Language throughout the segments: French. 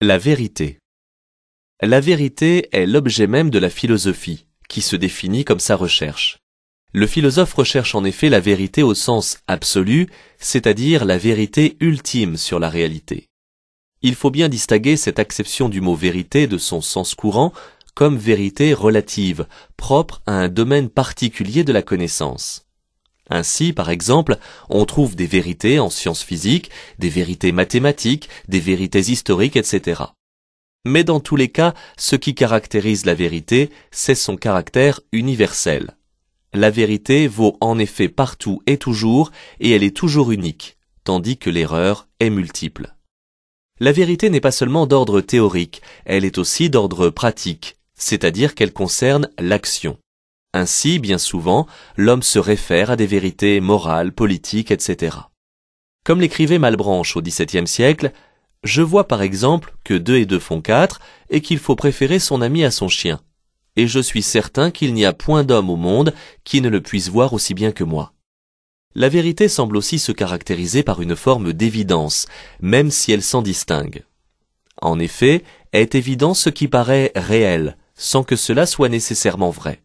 La vérité. La vérité est l'objet même de la philosophie, qui se définit comme sa recherche. Le philosophe recherche en effet la vérité au sens absolu, c'est-à-dire la vérité ultime sur la réalité. Il faut bien distinguer cette acception du mot vérité de son sens courant comme vérité relative, propre à un domaine particulier de la connaissance. Ainsi, par exemple, on trouve des vérités en sciences physiques, des vérités mathématiques, des vérités historiques, etc. Mais dans tous les cas, ce qui caractérise la vérité, c'est son caractère universel. La vérité vaut en effet partout et toujours, et elle est toujours unique, tandis que l'erreur est multiple. La vérité n'est pas seulement d'ordre théorique, elle est aussi d'ordre pratique, c'est-à-dire qu'elle concerne l'action. Ainsi, bien souvent, l'homme se réfère à des vérités morales, politiques, etc. Comme l'écrivait Malebranche au XVIIe siècle, « Je vois par exemple que 2 et 2 font 4 et qu'il faut préférer son ami à son chien. Et je suis certain qu'il n'y a point d'homme au monde qui ne le puisse voir aussi bien que moi. » La vérité semble aussi se caractériser par une forme d'évidence, même si elle s'en distingue. En effet, est évident ce qui paraît réel, sans que cela soit nécessairement vrai.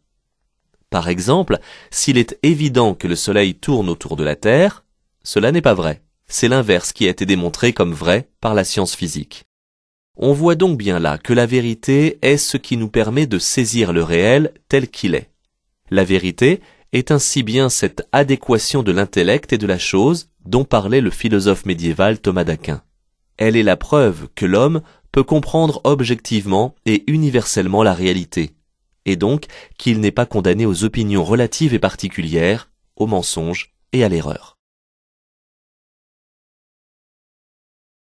Par exemple, s'il est évident que le Soleil tourne autour de la Terre, cela n'est pas vrai. C'est l'inverse qui a été démontré comme vrai par la science physique. On voit donc bien là que la vérité est ce qui nous permet de saisir le réel tel qu'il est. La vérité est ainsi bien cette adéquation de l'intellect et de la chose dont parlait le philosophe médiéval Thomas d'Aquin. Elle est la preuve que l'homme peut comprendre objectivement et universellement la réalité, et donc qu'il n'est pas condamné aux opinions relatives et particulières, aux mensonges et à l'erreur.